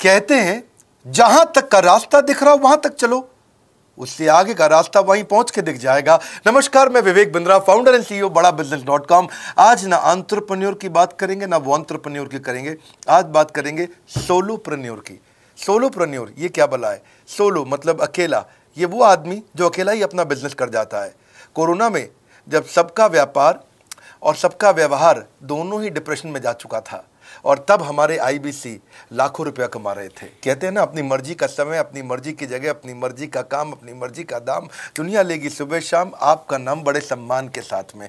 कहते हैं जहां तक का रास्ता दिख रहा हो वहां तक चलो, उससे आगे का रास्ता वहीं पहुंच के दिख जाएगा। नमस्कार, मैं Vivek Bindra, founder and CEO बड़ाबिजनेस.com। आज ना एंटरप्रेन्योर की बात करेंगे ना वो एंटरप्रेन्योर की करेंगे, आज बात करेंगे सोलोप्रेन्योर की। सोलोप्रेन्योर ये क्या भला है? सोलो मतलब अकेला, ये वो आदमी जो अकेला ही अपना बिजनेस कर जाता है। कोरोना में जब सबका व्यापार और सबका व्यवहार दोनों ही डिप्रेशन में जा चुका था, और तब हमारे आईबीसी लाखों रुपया कमा रहे थे। कहते हैं ना, अपनी मर्जी का समय, अपनी मर्जी की जगह, अपनी मर्जी का काम, अपनी मर्जी का दाम, दुनिया लेगी सुबह शाम आपका नाम बड़े सम्मान के साथ में।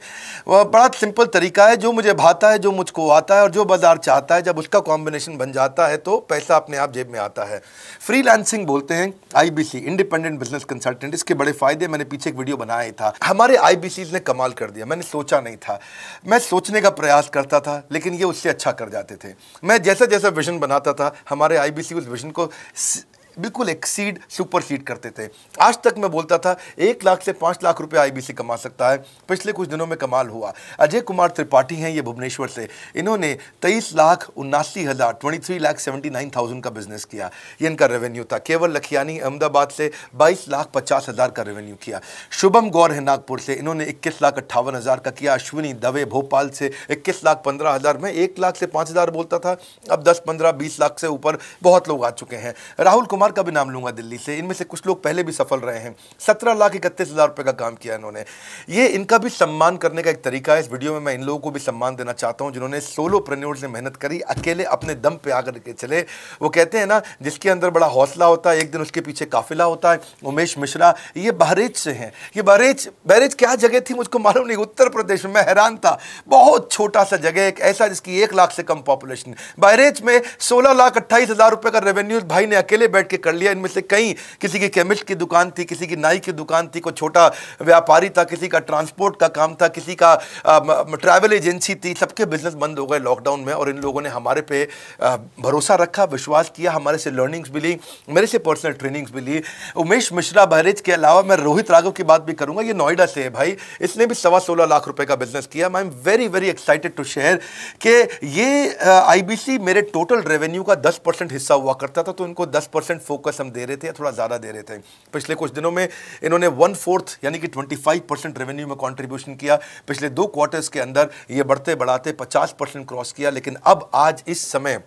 वह बड़ा सिंपल तरीका है, जो मुझे भाता है, जो मुझको आता है और जो बाजार चाहता है, जब उसका कॉम्बिनेशन बन जाता है तो पैसा अपने आप जेब में आता है। फ्रीलांसिंग बोलते हैं आईबीसी, इंडिपेंडेंट बिजनेस कंसल्टेंट। इसके बड़े फायदे मैंने पीछे एक वीडियो बनाया था। हमारे आईबीसी ने कमाल कर दिया, मैंने सोचा नहीं था। मैं सोचने का प्रयास करता था लेकिन ये उससे अच्छा कर जाते थे। मैं जैसा जैसा विजन बनाता था, हमारे आईबीसी उस विजन को बिल्कुल एक्सीड, सुपरसीड करते थे। आज तक मैं बोलता था 1 लाख से 5 लाख रुपए आईबीसी कमा सकता है। पिछले कुछ दिनों में कमाल हुआ। अजय कुमार त्रिपाठी हैं ये भुवनेश्वर से, इन्होंने 23,79,000 23,79,000 का बिजनेस किया। ये इनका रेवेन्यू था। केवल लखियानी अहमदाबाद से 22,50,000 का रेवेन्यू किया। शुभम गौर है नागपुर से, इन्होंने 21,58,000 का किया। अश्विनी दवे भोपाल से 21,15,000 में 1 लाख से 5,000 बोलता था, अब 10, 15, 20 लाख से ऊपर बहुत लोग आ चुके हैं। राहुल कुमार का भी नाम लूंगा दिल्ली से, इनमें से कुछ लोग पहले भी सफल रहे हैं। 17,31,000 रुपए का काम किया इन्होंने। ये इनका भी सम्मान करने का एक तरीका है। इस वीडियो में मैं इन लोगों को भी सम्मान देना चाहता हूं जिन्होंने सोलोप्रेन्योर से मेहनत करी, अकेले अपने दम पे आकर के चले। वो कहते हैं ना, जिसके अंदर बड़ा हौसला होता है एक दिन उसके पीछे काफिला होता है। उमेश मिश्रा ये बहरेच से हैं। ये बहरेच क्या जगह थी मुझको मालूम नहीं, उत्तर प्रदेश में। मैं हैरान था, बहुत छोटा सा जगह, एक ऐसा जिसकी 1 लाख से कम पॉपुलेशन। बहरेच में 16,28,000 रुपए का रेवेन्यू भाई ने अकेले बैठ के कर लिया। इनमें से कई, किसी की केमिस्ट की दुकान थी, किसी की नाई की दुकान थी, कोई छोटा व्यापारी था, किसी का ट्रांसपोर्ट का काम था, किसी का ट्रैवल एजेंसी थी। सबके बिजनेस बंद हो गए लॉकडाउन में, और इन लोगों ने हमारे पे भरोसा रखा, विश्वास किया, हमारे से लर्निंग्स भी ली, मेरे से पर्सनल ट्रेनिंग्स भी ली। उमेश मिश्रा बहरेच के अलावा मैं रोहित राघव की बात भी करूंगा। ये नोएडा से है भाई, इसने भी 16.25 लाख रुपए का बिजनेस किया। I am very very excited to share कि ये आईबीसी मेरे टोटल रेवेन्यू का 10% हिस्सा हुआ करता था, तो इनको 10% फोकस हम दे रहे थे या थोड़ा ज़्यादा दे रहे थे। पिछले कुछ दिनों में इन्होंने 1/4 यानी कि 25% रेवेन्यू में कंट्रीब्यूशन किया। पिछले 2 क्वार्टर्स के अंदर ये बढ़ते बढ़ाते 50% क्रॉस किया। लेकिन अब आज इस समय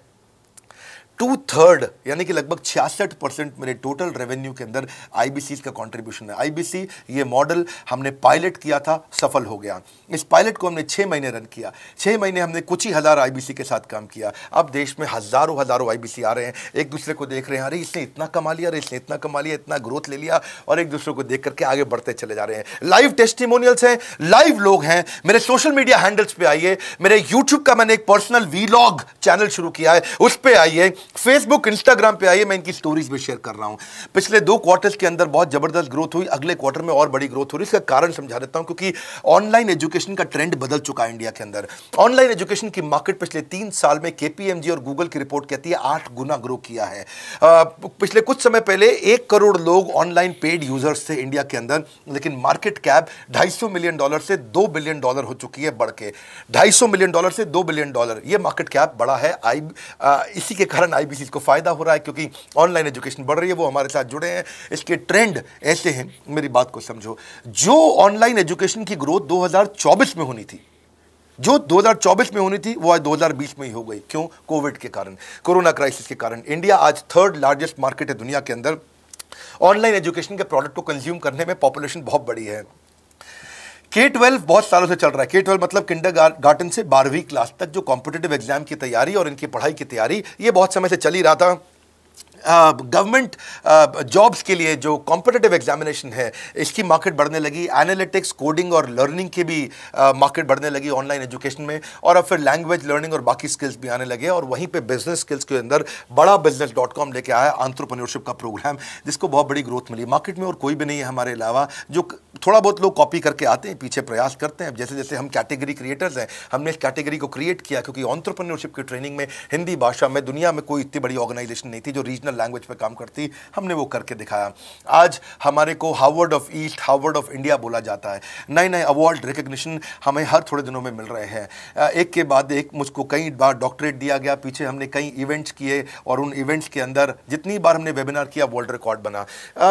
2/3 यानी कि लगभग 66% मेरे टोटल रेवेन्यू के अंदर आईबीसी का कंट्रीब्यूशन है। आईबीसी ये मॉडल हमने पायलट किया था, सफल हो गया। इस पायलट को हमने 6 महीने रन किया। 6 महीने हमने कुछ ही हज़ार आईबीसी के साथ काम किया। अब देश में हज़ारों आईबीसी आ रहे हैं, एक दूसरे को देख रहे हैं, अरे इसने इतना कमा लिया, अरे इसने इतना कमा लिया, इतना ग्रोथ ले लिया, और एक दूसरे को देख करके आगे बढ़ते चले जा रहे हैं। लाइव टेस्टिमोनियल्स हैं, लाइव लोग हैं। मेरे सोशल मीडिया हैंडल्स पे आइए, मेरे यूट्यूब का मैंने एक पर्सनल वीलॉग चैनल शुरू किया है, उस पर आइए। फेसबुक इंस्टाग्राम पे आइए, मैं इनकी स्टोरीज भी शेयर कर रहा हूं। पिछले 2 क्वार्टर्स के अंदर बहुत जबरदस्त ग्रोथ हुई, अगले क्वार्टर में और बड़ी ग्रोथ हो रही है। इसका कारण समझा देता हूं, क्योंकि ऑनलाइन एजुकेशन का ट्रेंड बदल चुका है इंडिया के अंदर। ऑनलाइन एजुकेशन की मार्केट पिछले 3 साल में केपीएमजी और गूगल की रिपोर्ट कहती है 8 गुना ग्रो किया है। पिछले कुछ समय पहले 1 करोड़ लोग ऑनलाइन पेड यूजर्स थे इंडिया के अंदर, लेकिन मार्केट कैप $250 मिलियन से $2 बिलियन हो चुकी है बढ़ के। $250 मिलियन से $2 बिलियन, ये मार्केट कैप बड़ा है। इसी के कारण आईबीसी को फायदा हो रहा है, क्योंकि ऑनलाइन एजुकेशन बढ़ रही है। वो हमारे साथ जुड़े हैं। इसके ट्रेंड ऐसे हैं, मेरी बात को समझो। जो ऑनलाइन एजुकेशन की ग्रोथ 2024 में होनी थी, जो 2024 में होनी थी, वो आज 2020 में ही हो गई। क्यों? कोविड के कारण, कोरोना क्राइसिस के कारण। इंडिया आज 3rd लार्जेस्ट मार्केट है दुनिया के अंदर। ऑनलाइन एजुकेशन के प्रोडक्ट को कंज्यूम करने में पॉपुलेशन बहुत बड़ी है। K-12 बहुत सालों से चल रहा है। K-12 मतलब किंडरगार्टन से 12वीं क्लास तक जो कॉम्पिटिटिव एग्जाम की तैयारी और इनकी पढ़ाई की तैयारी, ये बहुत समय से चल ही रहा था। गवर्नमेंट जॉब्स के लिए जो कॉम्पिटिटिव एग्जामिनेशन है, इसकी मार्केट बढ़ने लगी। एनालिटिक्स, कोडिंग और लर्निंग की भी मार्केट बढ़ने लगी ऑनलाइन एजुकेशन में। और अब फिर लैंग्वेज लर्निंग और बाकी स्किल्स भी आने लगे। और वहीं पे बिजनेस स्किल्स के अंदर बड़ाबिजनेस.com लेके आया एंटरप्रेन्योरशिप का प्रोग्राम, जिसको बहुत बड़ी ग्रोथ मिली मार्केट में। और कोई भी नहीं है हमारे अलावा, जो थोड़ा बहुत लोग कॉपी करके आते हैं, पीछे प्रयास करते हैं। जैसे जैसे हम कैटेगरी क्रिएटर्स हैं, हमने इस कैटेगरी को क्रिएट किया, क्योंकि एंटरप्रेन्योरशिप की ट्रेनिंग में हिंदी भाषा में दुनिया में कोई इतनी बड़ी ऑर्गेनाइजेशन नहीं थी जो रीजनल नेशनल लैंग्वेज पे काम करती, हमने वो करके दिखाया। आज हमारे को Harvard of east, Harvard of India बोला जाता है। नए नए अवार्ड रिकग्निशन हमें हर थोड़े दिनों में मिल रहे हैं, एक के बाद एक। मुझको कई बार डॉक्टरेट दिया गया, पीछे हमने कई इवेंट्स किए और उन इवेंट्स के अंदर जितनी बार हमने वेबिनार किया वर्ल्ड रिकॉर्ड बना।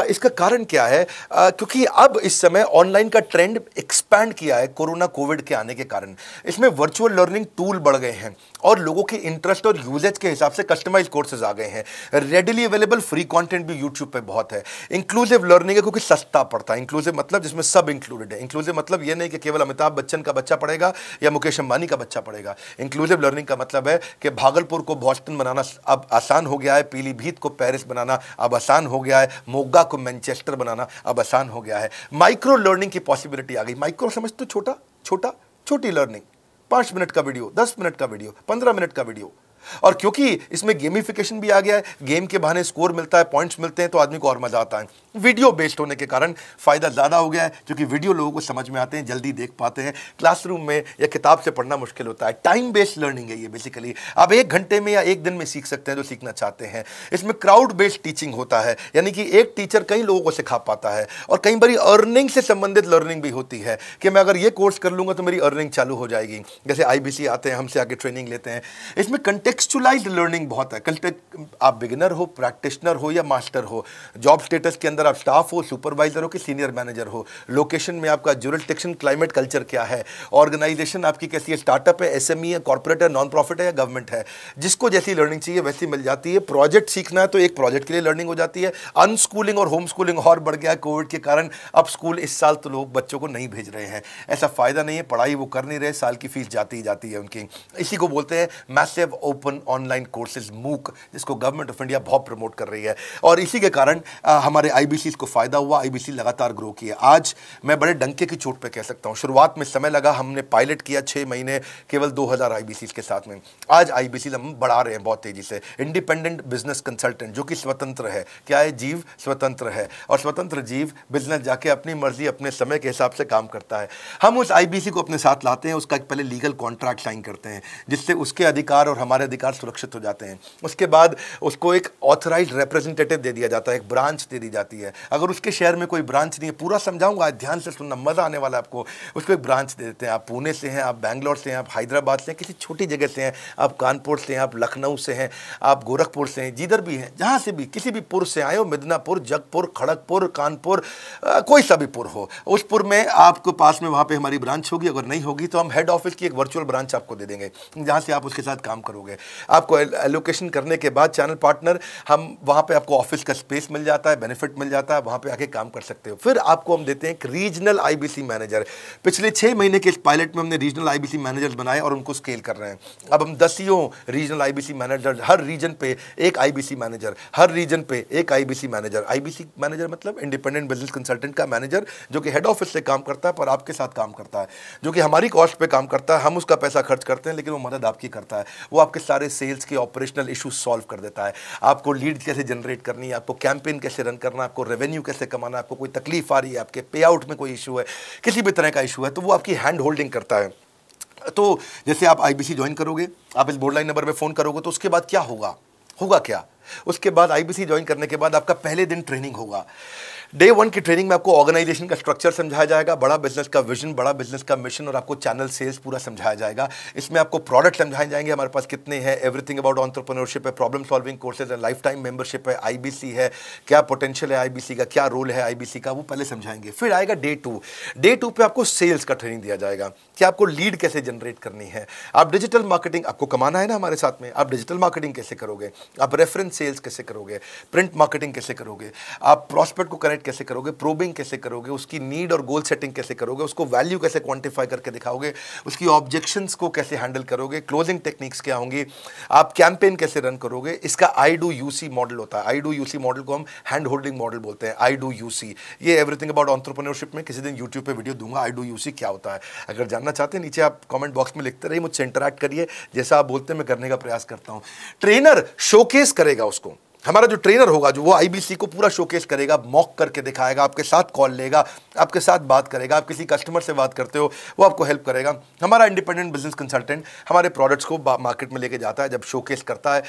इसका कारण क्या है? क्योंकि अब इस समय ऑनलाइन का ट्रेंड एक्सपैंड किया है कोरोना कोविड के आने के कारण। इसमें वर्चुअल लर्निंग टूल बढ़ गए हैं और लोगों के इंटरेस्ट और यूजेज के हिसाब से कस्टमाइज कोर्सेज आ गए हैं। रेडिली अवेलेबल फ्री कंटेंट भी यूट्यूब पे बहुत है। इंक्लूसिव लर्निंग है क्योंकि सस्ता पड़ता है। इंक्लूसिव मतलब जिसमें सब इंक्लूडेड है। इंक्लूसिव मतलब ये नहीं कि केवल अमिताभ बच्चन का बच्चा पढ़ेगा या मुकेश अंबानी का बच्चा पढ़ेगा। इंक्लूसिव लर्निंग का मतलब है कि भागलपुर को बॉस्टन बनाना अब आसान हो गया है, पीलीभीत को पेरिस बनाना अब आसान हो गया है, मोगा को मैनचेस्टर बनाना अब आसान हो गया है। माइक्रो लर्निंग की पॉसिबिलिटी आ गई। माइक्रो समझ तो छोटी लर्निंग, 5 मिनट का वीडियो, 10 मिनट का वीडियो, 15 मिनट का वीडियो। और क्योंकि इसमें गेमिफिकेशन भी आ गया है, गेम के बहाने स्कोर मिलता है, पॉइंट्स मिलते हैं, तो आदमी को और मजा आता है। वीडियो बेस्ड होने के कारण फायदा ज्यादा हो गया है, क्योंकि वीडियो लोगों को समझ में आते हैं, जल्दी देख पाते हैं। क्लासरूम में या किताब से पढ़ना मुश्किल होता है। टाइम बेस्ड लर्निंग है ये बेसिकली। आप 1 घंटे में या 1 दिन में सीख सकते हैं जो सीखना चाहते हैं। इसमें क्राउड बेस्ड टीचिंग होता है, यानी कि एक टीचर कई लोगों को सिखा पाता है। और कई बार अर्निंग से संबंधित लर्निंग भी होती है कि मैं अगर ये कोर्स कर लूंगा तो मेरी अर्निंग चालू हो जाएगी। जैसे IBC आते हैं, हमसे आगे ट्रेनिंग लेते हैं। इसमें कंटेक्चुअलाइज्ड लर्निंग बहुत है। आप बिगिनर हो, प्रैक्टिशनर हो या मास्टर हो, जॉब स्टेटस के अंदर आप स्टाफ हो, सुपरवाइजर हो कि सीनियर मैनेजर हो, लोकेशन में आपका जुरिसडिक्शन, क्लाइमेट, कल्चर क्या है, ऑर्गेनाइजेशन आपकी कैसी है, स्टार्टअप है, SME है, कॉर्पोरेट है, नॉन प्रॉफिट है या गवर्नमेंट है, जिसको जैसी लर्निंग चाहिए वैसी मिल जाती है। प्रोजेक्ट सीखना है तो एक प्रोजेक्ट के लिए लर्निंग हो जाती है। अनस्कूलिंग और होम स्कूलिंग और बढ़ गया है कोविड के कारण। अब स्कूल इस साल तो लोग बच्चों को नहीं भेज रहे हैं, ऐसा फायदा नहीं है, पढ़ाई वो कर नहीं रहे, साल की फीस जाती ही जाती है उनकी। इसी को बोलते हैं मैसिव ओपन ऑनलाइन कोर्सेज, मूक, जिसको गवर्नमेंट ऑफ इंडिया बहुत प्रमोट कर रही है। और इसी के कारण हमारे IBC को फायदा हुआ। IBC लगातार ग्रो किया। आज मैं बड़े डंके की चोट पे कह सकता हूं, शुरुआत में समय लगा, हमने पायलट किया 6 महीने केवल 2000 IBC के साथ में। आज IBC हम बढ़ा रहे हैं बहुत तेजी से। इंडिपेंडेंट बिजनेस कंसल्टेंट, जो कि स्वतंत्र है। क्या है? जीव स्वतंत्र है। और स्वतंत्र जीव बिजनेस जाके अपनी मर्जी, अपने समय के हिसाब से काम करता है। हम उस IBC को अपने साथ लाते हैं, उसका एक पहले लीगल कॉन्ट्रैक्ट साइन करते हैं, जिससे उसके अधिकार और हमारे अधिकार सुरक्षित हो जाते हैं। उसके बाद उसको एक ऑथराइज्ड रिप्रेजेंटेटिव दे दिया जाता है, एक ब्रांच दे दी जाती है। अगर उसके शहर में कोई ब्रांच नहीं है, पूरा समझाऊंगा, ध्यान से सुनना, मजा आने वाला है आपको। उसको एक ब्रांच दे देते हैं। आप पुणे से हैं, आप बैंगलोर से हैं, आप हैदराबाद से हैं, किसी छोटी जगह से हैं, आप कानपुर से हैं, आप लखनऊ से हैं, आप गोरखपुर से हैं, जिधर भी हैं, जहाँ से भी, किसी भी पुर से आए हो, मिदनापुर, जगपुर, खड़गपुर, कानपुर, कोई सा भी पुर हो, उस पुर में आपके पास में वहाँ पे हमारी ब्रांच होगी। अगर नहीं होगी तो हम हेड ऑफिस की एक वर्चुअल ब्रांच आपको दे देंगे, जहाँ से आप उसके साथ काम करोगे। आपको एलोकेशन करने के बाद चैनल पार्टनर, हम वहाँ पे आपको ऑफिस का स्पेस मिल जाता है, बेनिफिट मिल जाता है, वहाँ पे आके काम कर सकते हो। फिर आपको हम देते हैं एक रीजनल IBC मैनेजर। पिछले 6 महीने के इस पायलट में हमने रीजनल IBC मैनेजर्स बनाए और उनको स्केल कर रहे हैं। अब हम 10 रीजनल IBC मैनेजर, हर रीजन पे एक IBC मैनेजर, हर रीजन पे एक IBC मैनेजर। IBC मैनेजर मतलब इंडिपेंडेंट बिजनेस कंसल्टेंट का मैनेजर, जो कि हेड ऑफिस से काम करता है पर आपके साथ काम करता है, जो कि हमारी कॉस्ट पे काम करता है। हम उसका पैसा खर्च करते हैं, लेकिन वो मदद आपकी करता है। वो आपके सारे सेल्स के ऑपरेशनल इशूज सॉल्व कर देता है। आपको लीड कैसे जनरेट करनी है, आपको कैंपेन कैसे रन करना है, आपको रेवेन्यू कैसे कमाना है, आपको कोई तकलीफ आ रही है, आपके पे आउट में कोई इशू है, किसी भी तरह का इशू है, तो वो आपकी हैंड होल्डिंग करता है। तो जैसे आप IBC ज्वाइन करोगे, आप इस बोर्ड लाइन नंबर पे फोन करोगे, तो उसके बाद क्या होगा क्या? उसके बाद IBC ज्वाइन करने के बाद आपका पहले दिन ट्रेनिंग होगा। डे 1 की ट्रेनिंग में आपको ऑर्गेनाइजेशन का स्ट्रक्चर समझाया जाएगा, बड़ा बिजनेस का विजन, बड़ा बिजनेस का मिशन, और आपको चैनल सेल्स पूरा समझाया जाएगा। इसमें आपको प्रोडक्ट समझाए जाएंगे, हमारे पास कितने हैं, एवरीथिंग अबाउट एंटरप्रेन्योरशिप है, प्रॉब्लम सॉल्विंग कोर्सेज है, लाइफ टाइम मेंबरशिप है, IBC है, क्या पोटेंशियल है IBC का, क्या रोल है IBC का, वो पहले समझाएंगे। फिर आएगा डे 2। डे 2 पे आपको सेल्स का ट्रेनिंग दिया जाएगा कि आपको लीड कैसे जनरेट करनी है, आप डिजिटल मार्केटिंग, आपको कमाना है ना हमारे साथ में, आप डिजिटल मार्केटिंग कैसे करोगे, आप रेफरेंस सेल्स कैसे करोगे, प्रिंट मार्केटिंग कैसे करोगे, आप प्रॉस्पेक्ट को कनेक्ट कैसे करोगे, प्रोबिंग कैसे करोगे, उसकी नीड और गोल सेटिंग कैसे करोगे, उसको वैल्यू कैसे क्वांटिफाई करके दिखाओगे, उसकी ऑब्जेक्शंस को कैसे हैंडल करोगे, क्लोजिंग टेक्निक्स क्या होंगी, आप कैंपेन कैसे रन करोगे। इसका I-Do-You-See मॉडल होता है। I-Do-You-See मॉडल को हम हैंड होल्डिंग मॉडल बोलते हैं। I-Do-You-See, ये एवरीथिंग अबाउट एंटरप्रेन्योरशिप में किसी दिन यूट्यूब पे वीडियो दूंगा, I-Do-You-See क्या होता है। अगर जानना चाहते हैं नीचे आप कमेंट बॉक्स में लिखते रहिए, मुझसे इंटरैक्ट करिए, जैसा आप बोलते हैं मैं करने का प्रयास करता हूं। ट्रेनर शोकेस करेगा उसको हमारा जो ट्रेनर होगा, जो वो आईबीसी को पूरा शोकेस करेगा, मॉक करके दिखाएगा, आपके साथ कॉल लेगा, आपके साथ बात करेगा, आप किसी कस्टमर से बात करते हो वो आपको हेल्प करेगा। हमारा इंडिपेंडेंट बिजनेस कंसल्टेंट हमारे प्रोडक्ट्स को मार्केट में लेके जाता है, जब शोकेस करता है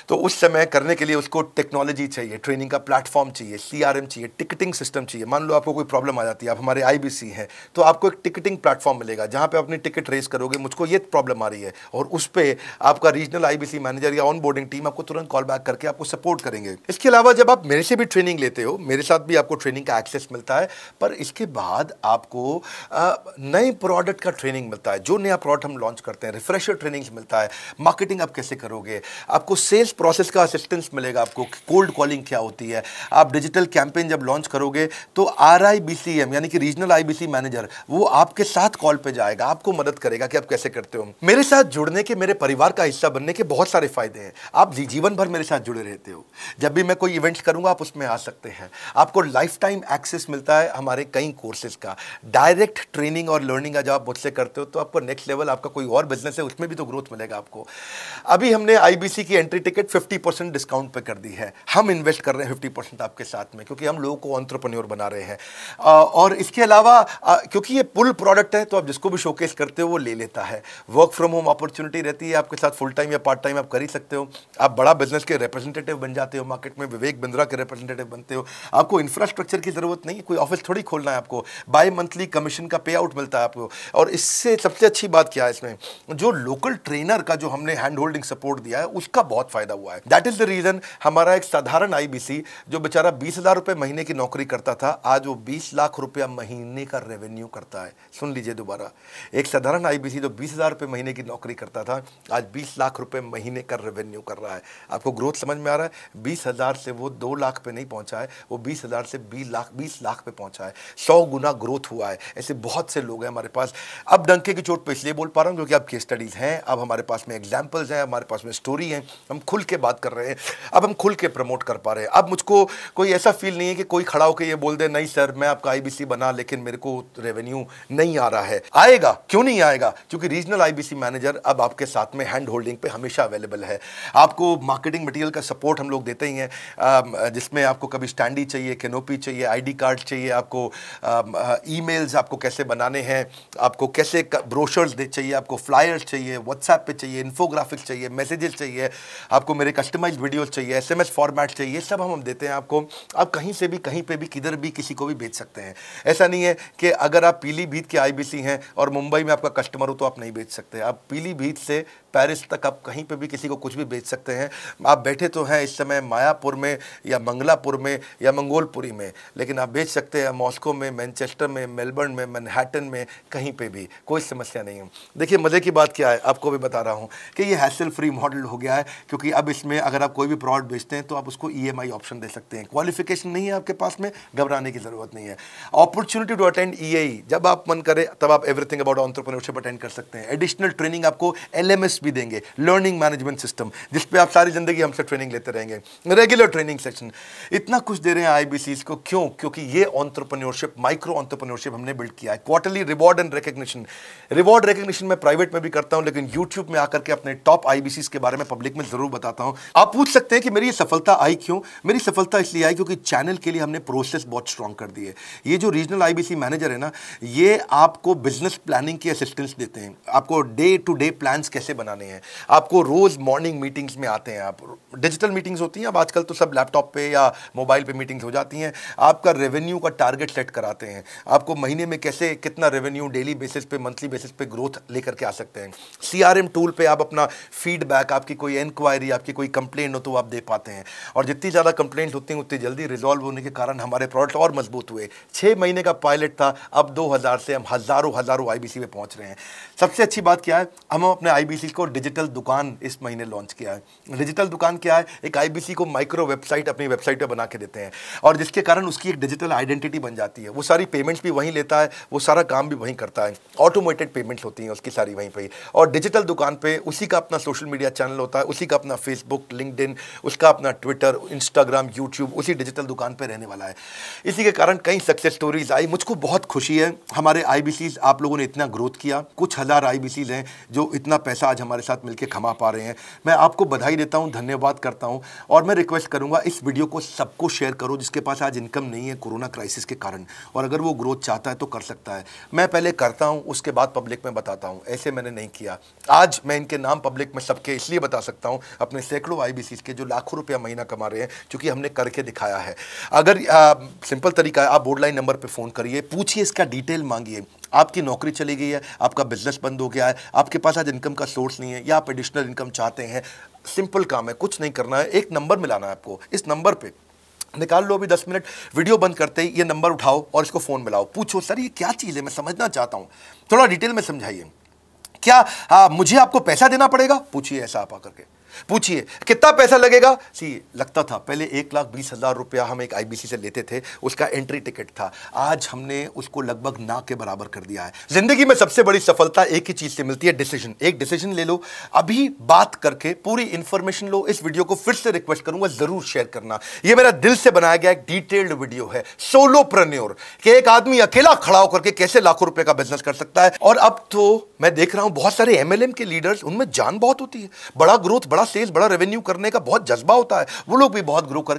तो उस समय करने के लिए उसको टेक्नोलॉजी चाहिए, ट्रेनिंग का प्लेटफॉर्म चाहिए, सीआरएम चाहिए, टिकटिंग सिस्टम चाहिए। मान लो आपको कोई प्रॉब्लम आ जाती है, आप हमारे आईबीसी हैं, तो आपको एक टिकटिंग प्लेटफॉर्म मिलेगा जहां पे अपनी टिकट रेस करोगे, मुझको ये प्रॉब्लम आ रही है, और उस पर आपका रीजनल आईबीसी मैनेजर या ऑन बोर्डिंग टीम आपको तुरंत कॉल बैक करके आपको सपोर्ट करेंगे। इसके अलावा जब आप मेरे से भी ट्रेनिंग लेते हो, मेरे साथ भी आपको ट्रेनिंग का एक्सेस मिलता है, पर इसके बाद आपको नए प्रोडक्ट का ट्रेनिंग मिलता है। जो नया प्रोडक्ट हम लॉन्च करते हैं, रिफ्रेशर ट्रेनिंग्स मिलता है, मार्केटिंग आप कैसे करोगे, आपको सेल्स प्रोसेस का असिस्टेंस मिलेगा, आपको कोल्ड कॉलिंग क्या होती है, आप डिजिटल कैंपेन जब लॉन्च करोगे तो RIBCM यानी कि रीजनल आईबीसी मैनेजर वो आपके साथ कॉल पे जाएगा, आपको मदद करेगा कि आप कैसे करते हो। मेरे साथ जुड़ने के, मेरे परिवार का हिस्सा बनने के बहुत सारे फायदे हैं। आप जीवन भर मेरे साथ जुड़े रहते हो, जब भी मैं कोई इवेंट्स करूंगा आप उसमें आ सकते हैं। आपको लाइफ टाइम एक्सेस मिलता है हमारे कई कोर्सेज का, डायरेक्ट ट्रेनिंग और लर्निंग का जब आप मुझसे करते हो तो आपको नेक्स्ट लेवल, आपका कोई और बिजनेस है उसमें भी तो ग्रोथ मिलेगा आपको। अभी हमने आईबीसी की एंट्री टिकट 50% डिस्काउंट पे कर दी है। हम इन्वेस्ट कर रहे हैं 50% आपके साथ में, क्योंकि हम लोगों को एंटरप्रेन्योर बना रहे हैं। और इसके अलावा क्योंकि ये पुल प्रोडक्ट है तो आप जिसको भी शोकेस करते हो वो ले लेता है। वर्क फ्रॉम होम अपॉर्चुनिटी रहती है आपके साथ, फुल टाइम या पार्ट टाइम आप कर ही सकते हो। आप बड़ा बिजनेस के रिप्रेजेंटेटिव बन जाते हो, मार्केट में विवेक बिंद्रा के रिप्रेजेंटेटिव बनते हो। आपको इंफ्रास्ट्रक्चर की जरूरत नहीं है, कोई ऑफिस थोड़ी खोलना है आपको, बाय मंथली कमीशन का पे आउट मिलता है आपको। और इससे सबसे अच्छी बात क्या है, इसमें जो लोकल ट्रेनर का जो हमने हैंड होल्डिंग सपोर्ट दिया है उसका बहुत फायदा हुआ है। दैट इज द रीजन हमारा एक साधारण आईबीसी जो बेचारा 20,000 रुपए महीने की नौकरी करता था, आज वो 20 लाख रुपया महीने का रेवेन्यू करता है। सुन लीजिए दोबारा, एक साधारण आईबीसी जो 20,000 रुपए महीने की नौकरी करता था, आज 20 लाख रुपए महीने का रेवेन्यू कर रहा है। आपको ग्रोथ समझ में आ रहा है? 20,000 से वो 2 लाख पे नहीं पहुंचा है, वो 20,000 से 20 लाख पे पहुंचा है। 100 गुना ग्रोथ हुआ है। ऐसे बहुत से लोग हैं हमारे पास। अब डंके की चोट पे इसलिए बोल पा रहा हूं क्योंकि अब केस स्टडीज हैं, अब हमारे पास में एग्जांपल्स हैं, हमारे पास में स्टोरी है, हम खुल के बात कर रहे हैं, अब हम खुल के प्रमोट कर पा रहे हैं। अब मुझको कोई ऐसा फील नहीं है कि कोई खड़ा होकर ये बोल दे नहीं सर मैं आपका आईबीसी बना लेकिन मेरे को रेवेन्यू नहीं आ रहा है। आएगा, क्यों नहीं आएगा? क्योंकि रीजनल आईबीसी मैनेजर अब आपके साथ में हैंड होल्डिंग पे हमेशा अवेलेबल है। आपको मार्केटिंग मटेरियल का सपोर्ट हम लोग देते ही हैं, जिसमें आपको कभी स्टैंडी चाहिए, कैनोपी चाहिए, आईडी कार्ड चाहिए, आपको ईमेल्स आपको कैसे बनाने हैं, आपको कैसे ब्रोशर्स चाहिए, आपको फ्लायर्स चाहिए, व्हाट्सएप पे चाहिए, इन्फोग्राफिक्स चाहिए, मैसेजेस चाहिए, आपको मेरे कस्टमाइज्ड वीडियोस चाहिए, एसएमएस फॉर्मेट चाहिए, सब हम देते हैं आपको। आप कहीं से भी, कहीं पे भी, किधर भी किसी को भी भेज सकते हैं। ऐसा नहीं है कि अगर आप पीलीभीत के आईबीसी हैं और मुंबई में आपका कस्टमर हो तो आप नहीं भेज सकते। आप पीलीभीत से पेरिस तक आप कहीं पे भी किसी को कुछ भी बेच सकते हैं। आप बैठे तो हैं इस समय मायापुर में या मंगलापुर में या मंगोलपुरी में, लेकिन आप बेच सकते हैं मॉस्को में, मैनचेस्टर में, मेलबर्न में, मैनहट्टन में, कहीं पे भी, कोई समस्या नहीं है। देखिए मज़े की बात क्या है, आपको भी बता रहा हूँ कि ये हैसल फ्री मॉडल हो गया है, क्योंकि अब इसमें अगर आप कोई भी प्रोडक्ट बेचते हैं तो आप उसको EMI ऑप्शन दे सकते हैं। क्वालिफिकेशन नहीं है आपके पास में, घबराने की ज़रूरत नहीं है। अपॉर्चुनिटी टू अटेंड EAE, जब आप मन करे तब आप एवरीथिंग अबाउट एंटरप्रेन्योरशिप अटेंड कर सकते हैं। एडिशनल ट्रेनिंग आपको LMS भी देंगे, लर्निंग मैनेजमेंट सिस्टम, जिस पे आप सारी जिंदगी हमसे ट्रेनिंग लेते रहेंगे, रेगुलर ट्रेनिंग सेक्शन, इतना कुछ दे रहे हैं आईबीसीज को। क्यों? क्योंकि ये एंटरप्रेन्योरशिप, माइक्रो एंटरप्रेन्योरशिप हमने बिल्ड किया है। Quarterly reward and recognition, reward recognition मैं प्राइवेट में भी करता हूं, लेकिन यूट्यूब में आकर के अपने टॉप आईबीसीज के बारे में पब्लिक में जरूर बताता हूं। आप पूछ सकते हैं कि मेरी ये सफलता आई क्यों? मेरी सफलता इसलिए आई क्योंकि चैनल के लिए हमने प्रोसेस बहुत स्ट्रांग कर दी है। ये जो रीजनल आईबीसी मैनेजर है ना, ये आपको बिजनेस प्लानिंग की असिस्टेंस देते हैं, आपको डे टू डे प्लान्स कैसे बनाने हैं, आपको रोज मॉर्निंग मीटिंग्स में आते हैं। आप डिजिटल मीटिंग्स होती हैं, अब आजकल तो सब लैपटॉप पे या मोबाइल पे मीटिंग्स हो जाती हैं। आपका रेवेन्यू का टारगेट सेट कराते हैं, आपको महीने में कैसे कितना रेवेन्यू डेली बेसिस पे, मंथली बेसिस पे ग्रोथ लेकर के आ सकते हैं। CRM टूल पे आप अपना फीडबैक, आपकी कोई इंक्वायरी, आपकी कोई कंप्लेंट हो तो आप दे पाते हैं। और जितनी ज़्यादा कंप्लेंट होती हैं उतनी जल्दी रिजॉल्व होने के कारण हमारे प्रोडक्ट और मजबूत हुए। 6 महीने का पायलट था, अब 2000 से हम हज़ारों आईबीसी पे पहुंच रहे हैं। सबसे अच्छी बात क्या है, हम अपने आईबीसी को डिजिटल दुकान इस महीने लॉन्च किया है। डिजिटल दुकान क्या है? एक आईबीसी को माइक्रो वेबसाइट अपनी वेबसाइट पे बना के देते हैं, और जिसके कारण उसकी एक डिजिटल आइडेंटिटी बन जाती है। वो सारी पेमेंट्स भी वहीं लेता है, वो सारा काम भी वहीं करता है, ऑटोमेटेड पेमेंट्स होती हैं उसकी सारी वहीं पे ही। और डिजिटल दुकान पे उसी का अपना सोशल मीडिया चैनल होता है, उसी का अपना फेसबुक, लिंक्डइन, उसका अपना ट्विटर, इंस्टाग्राम, यूट्यूब उसी डिजिटल दुकान पे रहने वाला है। इसी के कारण कई सक्सेस स्टोरीज आई। मुझको बहुत खुशी है, हमारे आईबीसीज आप लोगों ने इतना ग्रोथ किया। कुछ हज़ार आईबीसीज हैं जो इतना पैसा आज हमारे साथ मिलकर कमा पा रहे हैं। मैं आपको बधाई देता हूं, धन्यवाद करता हूं और मैं रिक्वेस्ट करूंगा इस वीडियो को सबको शेयर करो जिसके पास आज इनकम नहीं है कोरोना क्राइसिस के कारण, और अगर वो ग्रोथ चाहता है तो कर सकता है। मैं पहले करता हूं, उसके बाद पब्लिक में बताता हूं, ऐसे मैंने नहीं किया। आज मैं इनके नाम पब्लिक में सबके इसलिए बता सकता हूं, अपने सैकड़ों IBCs के जो लाखों रुपया महीना कमा रहे हैं, क्योंकि हमने करके दिखाया है। अगर सिंपल तरीका है, आप बोर्ड लाइन नंबर पे फ़ोन करिए, पूछिए, इसका डिटेल मांगिए। आपकी नौकरी चली गई है, आपका बिजनेस बंद हो गया है, आपके पास आज इनकम का सोर्स नहीं है, या आप एडिशनल इनकम चाहते हैं, सिंपल काम है, कुछ नहीं करना है, एक नंबर मिलाना है आपको। इस नंबर पे निकाल लो अभी 10 मिनट, वीडियो बंद करते ही ये नंबर उठाओ और इसको फ़ोन मिलाओ। पूछो, सर ये क्या चीज़ है, मैं समझना चाहता हूँ, थोड़ा डिटेल में समझाइए। क्या मुझे आपको पैसा देना पड़ेगा? पूछिए, ऐसा आप आकर के पूछिए। कितना पैसा लगेगा? सी लगता था पहले 1,20,000 रुपया हम एक IBC से लेते थे, उसका एंट्री टिकट था। आज हमने उसको लगभग ना के बराबर कर दिया है। जिंदगी में सबसे बड़ी सफलता एक ही चीज से मिलती है, डिसीजन। एक डिसीजन ले लो, अभी बात करके पूरी इंफॉर्मेशन लो। इस वीडियो को फिर से रिक्वेस्ट करूंगा, जरूर शेयर करना। यह मेरा दिल से बनाया गया एक डिटेल्ड वीडियो है, सोलोप्रेन्योर, कि एक आदमी अकेला खड़ा होकर के कैसे लाखों रुपए का बिजनेस कर सकता है। और अब तो मैं देख रहा हूं बहुत सारे MLM के लीडर्स, उनमें जान बहुत होती है, बड़ा ग्रोथ, बड़ा सेल्स, बड़ा रेवेन्यू करने का बहुत जज्बा होता है, वो लोग भी बहुत ग्रो कर